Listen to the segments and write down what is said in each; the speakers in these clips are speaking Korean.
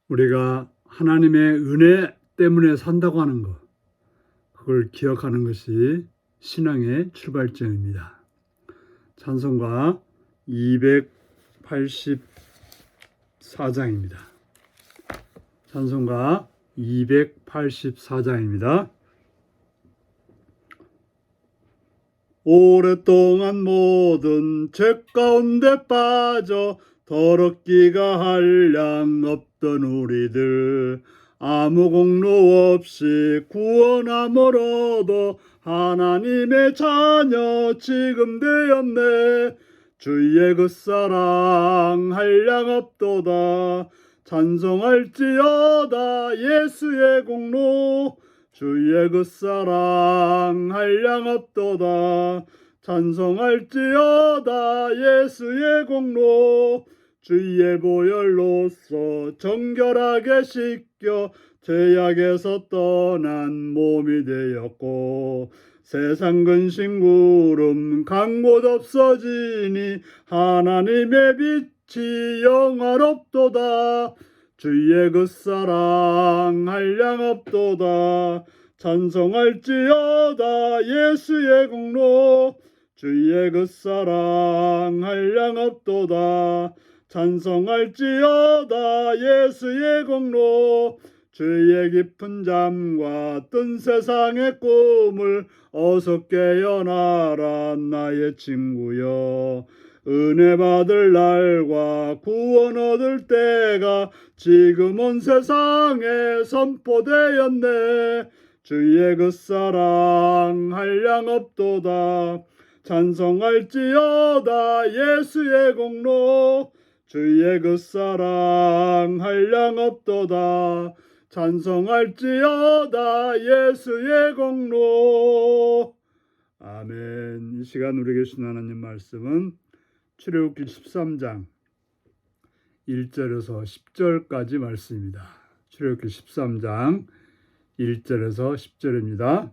우리가 하나님의 은혜 때문에 산다고 하는 것, 그걸 기억하는 것이 신앙의 출발점입니다. 찬송가 284장입니다. 찬송가 284장입니다. 오랫동안 모든 죄 가운데 빠져 더럽기가 한량 없던 우리들, 아무 공로 없이 구원함을 얻어 하나님의 자녀 지금 되었네. 주의 그 사랑 한량 없도다. 찬송할지어다 예수의 공로. 주의 그 사랑 한량 없도다. 찬송할지어다 예수의 공로. 주의 보혈로서 정결하게 씻겨 죄악에서 떠난 몸이 되었고, 세상 근심 구름 강못 없어지니 하나님의 빛이 영화롭도다. 주의 그 사랑 한량 없도다. 찬송할지어다 예수의 공로. 주의 그 사랑 한량 없도다. 찬송할지어다 예수의 공로. 주의 깊은 잠과 뜬 세상의 꿈을 어서 깨어나라 나의 친구여. 은혜 받을 날과 구원 얻을 때가 지금 온 세상에 선포되었네. 주의 그 사랑 한량 없도다. 찬송할지어다 예수의 공로. 주의 그 사랑 한량 없도다. 찬송할지어다 예수의 공로. 아멘. 이 시간 우리에게 주신 하나님 말씀은 출애굽기 13장 1절에서 10절까지 말씀입니다. 출애굽기 13장 1절에서 10절입니다.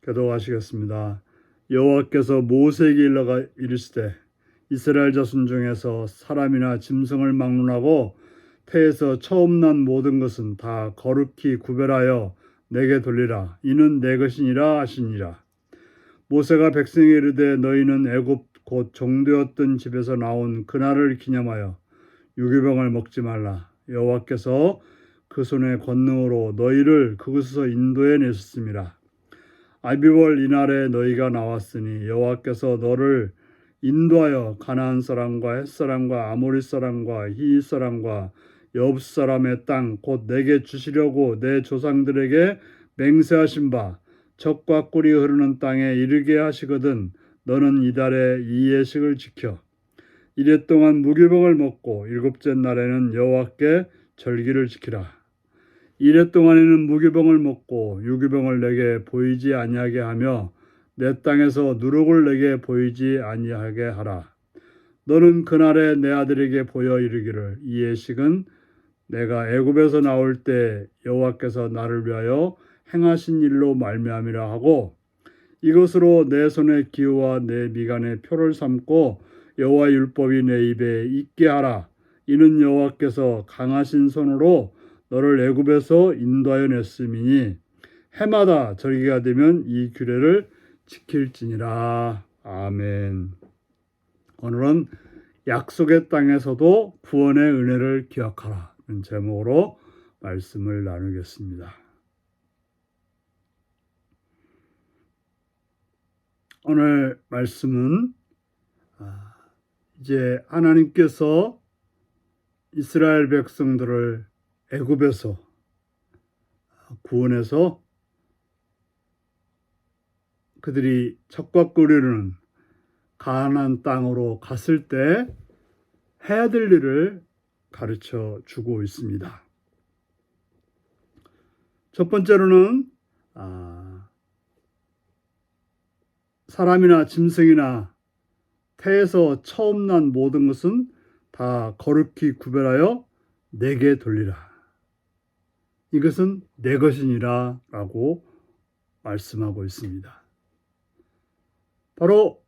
기도하시겠습니다. 여호와께서 모세에게 일러가 이르시되, 이스라엘 자손 중에서 사람이나 짐승을 막론하고 태에서 처음 난 모든 것은 다 거룩히 구별하여 내게 돌리라. 이는 내 것이니라 하시니라. 모세가 백성에게 이르되, 너희는 애굽 곧 종되었던 집에서 나온 그날을 기념하여 유기병을 먹지 말라. 여호와께서 그 손의 권능으로 너희를 그곳에서 인도해 내셨음이라. 아비월 이날에 너희가 나왔으니 여호와께서 너를 인도하여 가나안 사람과 헷 사람과 아모리 사람과 히윗 사람과 여부 사람의 땅 곧 내게 주시려고 내 조상들에게 맹세하신 바 젖과 꿀이 흐르는 땅에 이르게 하시거든. 너는 이달에 이 예식을 지켜 이레 동안 무교병을 먹고 일곱째 날에는 여호와께 절기를 지키라. 이레 동안에는 무교병을 먹고 유교병을 내게 보이지 아니하게 하며 내 땅에서 누룩을 내게 보이지 아니하게 하라. 너는 그날에 내 아들에게 보여 이르기를, 이 예식은 내가 애굽에서 나올 때 여호와께서 나를 위하여 행하신 일로 말미암이라 하고, 이것으로 내 손의 기호와 내 미간의 표를 삼고 여호와 율법이 내 입에 있게 하라. 이는 여호와께서 강하신 손으로 너를 애굽에서 인도하여 냈음이니 해마다 절기가 되면 이 규례를 지킬지니라. 아멘. 오늘은 약속의 땅에서도 구원의 은혜를 기억하라 는 제목으로 말씀을 나누겠습니다. 오늘 말씀은 이제 하나님께서 이스라엘 백성들을 애굽에서 구원해서 그들이 젖과 꿀이는 가나안 땅으로 갔을 때 해야 될 일을 가르쳐 주고 있습니다. 첫 번째로는 사람이나 짐승이나 태에서 처음 난 모든 것은 다 거룩히 구별하여 내게 돌리라. 이것은 내 것이니라 라고 말씀하고 있습니다. 바로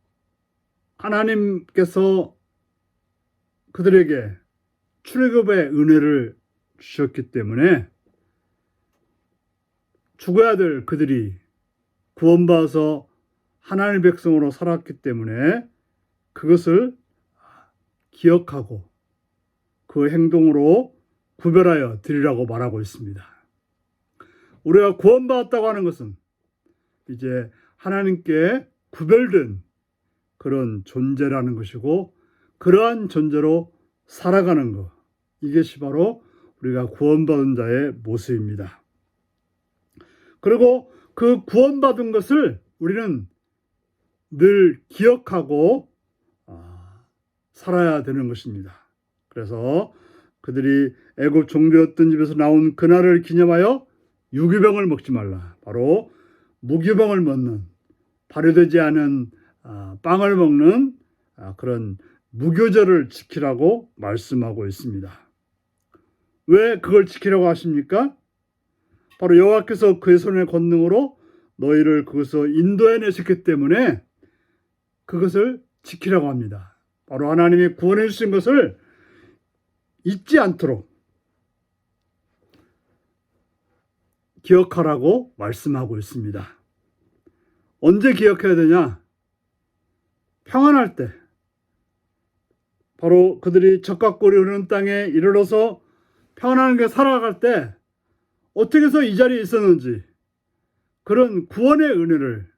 하나님께서 그들에게 출애굽의 은혜를 주셨기 때문에 죽어야 될 그들이 구원받아서 하나님의 백성으로 살았기 때문에 그것을 기억하고 그 행동으로 구별하여 드리라고 말하고 있습니다. 우리가 구원받았다고 하는 것은 이제 하나님께 구별된 그런 존재라는 것이고, 그러한 존재로 살아가는 것, 이것이 바로 우리가 구원받은 자의 모습입니다. 그리고 그 구원받은 것을 우리는 늘 기억하고 살아야 되는 것입니다. 그래서 그들이 애굽 종되었던 집에서 나온 그날을 기념하여 유기병을 먹지 말라. 바로 무교병을 먹는, 발효되지 않은 빵을 먹는 그런 무교절을 지키라고 말씀하고 있습니다. 왜 그걸 지키라고 하십니까? 바로 여호와께서 그의 손의 권능으로 너희를 그것에서 인도해내셨기 때문에 그것을 지키라고 합니다. 바로 하나님이 구원해 주신 것을 잊지 않도록 기억하라고 말씀하고 있습니다. 언제 기억해야 되냐? 평안할 때, 바로 그들이 젖과 꿀이 흐르는 땅에 이르러서 평안하게 살아갈 때 어떻게 해서 이 자리에 있었는지, 그런 구원의 은혜를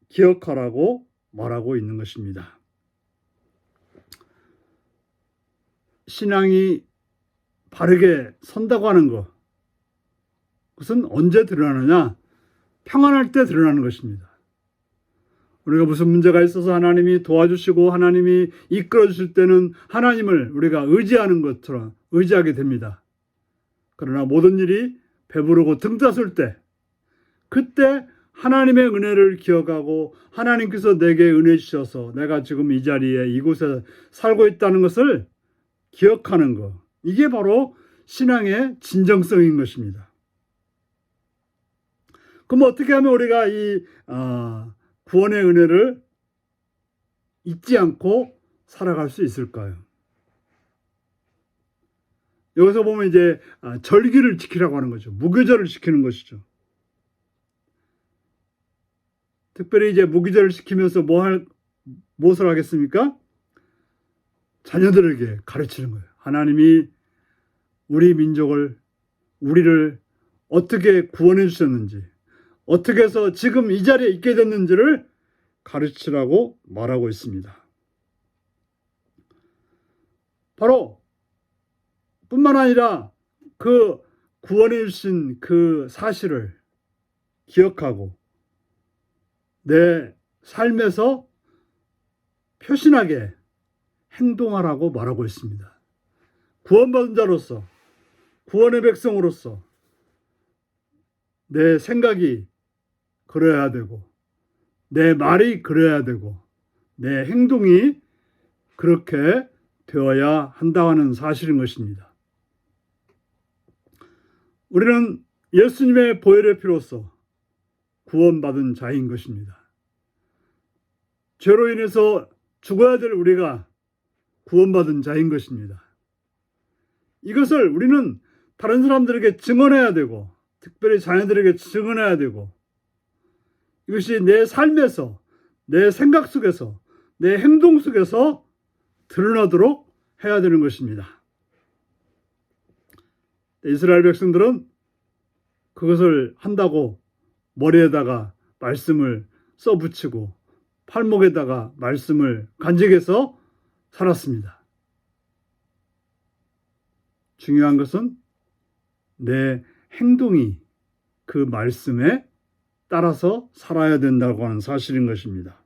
기억하라고 말하고 있는 것입니다. 신앙이 바르게 선다고 하는 것, 그것은 언제 드러나느냐? 평안할 때 드러나는 것입니다. 우리가 무슨 문제가 있어서 하나님이 도와주시고 하나님이 이끌어 주실 때는 하나님을 우리가 의지하는 것처럼 의지하게 됩니다. 그러나 모든 일이 배부르고 등 땄을 때, 그때 하나님의 은혜를 기억하고 하나님께서 내게 은혜 주셔서 내가 지금 이 자리에 이곳에 살고 있다는 것을 기억하는 것, 이게 바로 신앙의 진정성인 것입니다. 그럼 어떻게 하면 우리가 이 구원의 은혜를 잊지 않고 살아갈 수 있을까요? 여기서 보면 이제 절기를 지키라고 하는 거죠. 무교절을 지키는 것이죠. 특별히 이제 무교절을 지키면서 무엇을 하겠습니까? 자녀들에게 가르치는 거예요. 하나님이 우리 민족을, 우리를 어떻게 구원해 주셨는지, 어떻게 해서 지금 이 자리에 있게 됐는지를 가르치라고 말하고 있습니다. 바로 뿐만 아니라 그 구원해 주신 그 사실을 기억하고 내 삶에서 표신하게 행동하라고 말하고 있습니다. 구원받은 자로서, 구원의 백성으로서 내 생각이 그래야 되고, 내 말이 그래야 되고, 내 행동이 그렇게 되어야 한다는 사실인 것입니다. 우리는 예수님의 보혈의 피로써 구원받은 자인 것입니다. 죄로 인해서 죽어야 될 우리가 구원받은 자인 것입니다. 이것을 우리는 다른 사람들에게 증언해야 되고, 특별히 자녀들에게 증언해야 되고, 이것이 내 삶에서, 내 생각 속에서, 내 행동 속에서 드러나도록 해야 되는 것입니다. 이스라엘 백성들은 그것을 한다고 머리에다가 말씀을 써붙이고 팔목에다가 말씀을 간직해서 살았습니다. 중요한 것은 내 행동이 그 말씀에 따라서 살아야 된다고 하는 사실인 것입니다.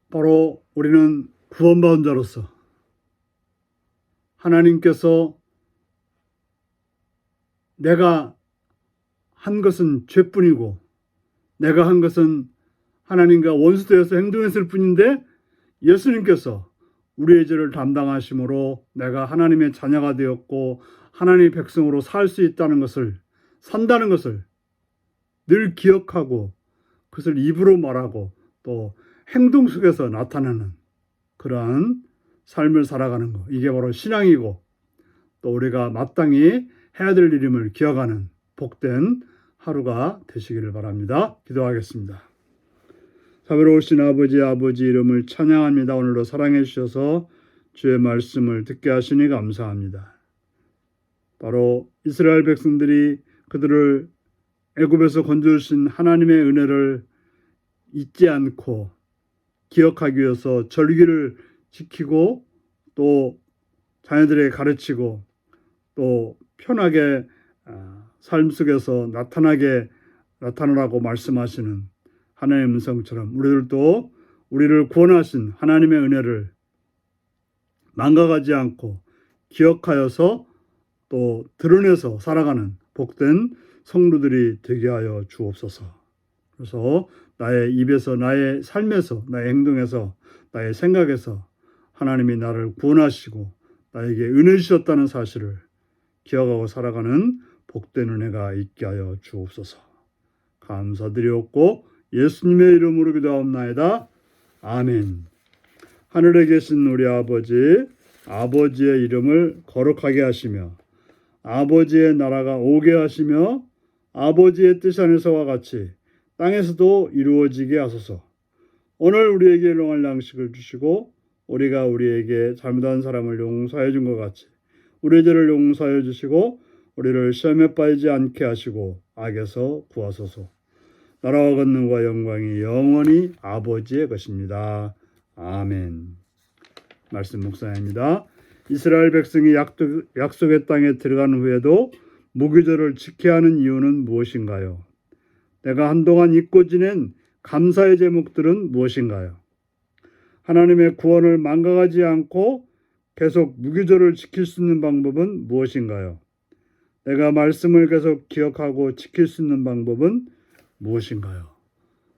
바로 우리는 구원받은 자로서 하나님께서 내가 한 것은 죄뿐이고 내가 한 것은 하나님과 원수되어서 행동했을 뿐인데, 예수님께서 우리의 죄를 담당하심으로 내가 하나님의 자녀가 되었고 하나님의 백성으로 살 수 있다는 것을, 산다는 것을 늘 기억하고 그것을 입으로 말하고 또 행동 속에서 나타나는 그러한 삶을 살아가는 것. 이게 바로 신앙이고 또 우리가 마땅히 해야 될 일임을 기억하는 복된 하루가 되시기를 바랍니다. 기도하겠습니다. 자비로우신 아버지 이름을 찬양합니다. 오늘도 사랑해 주셔서 주의 말씀을 듣게 하시니 감사합니다. 바로 이스라엘 백성들이 그들을 애굽에서 건져주신 하나님의 은혜를 잊지 않고 기억하기 위해서 절기를 지키고 또 자녀들에게 가르치고 또 편하게 삶 속에서 나타나라고 말씀하시는 하나님의 음성처럼 우리들도 우리를 구원하신 하나님의 은혜를 망각하지 않고 기억하여서 또 드러내서 살아가는 복된 성도들이 되게 하여 주옵소서. 그래서 나의 입에서, 나의 삶에서, 나의 행동에서, 나의 생각에서 하나님이 나를 구원하시고 나에게 은혜 주셨다는 사실을 기억하고 살아가는 복된 은혜가 있게 하여 주옵소서. 감사드리옵고 예수님의 이름으로 기도하옵나이다. 아멘. 하늘에 계신 우리 아버지의 이름을 거룩하게 하시며 아버지의 나라가 오게 하시며 아버지의 뜻 안에서와 같이 땅에서도 이루어지게 하소서. 오늘 우리에게 일용할 양식을 주시고 우리가 우리에게 잘못한 사람을 용서해 준 것 같이 우리 죄를 용서해 주시고 우리를 시험에 빠지지 않게 하시고 악에서 구하소서. 나라와 권능과 영광이 영원히 아버지의 것입니다. 아멘. 말씀 묵상입니다. 이스라엘 백성이 약속의 땅에 들어간 후에도 무교절을 지켜야 하는 이유는 무엇인가요? 내가 한동안 잊고 지낸 감사의 제목들은 무엇인가요? 하나님의 구원을 망각하지 않고 계속 무교절을 지킬 수 있는 방법은 무엇인가요? 내가 말씀을 계속 기억하고 지킬 수 있는 방법은 무엇인가요?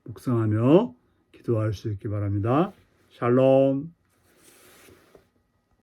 묵상하며 기도할 수 있기 바랍니다. 샬롬.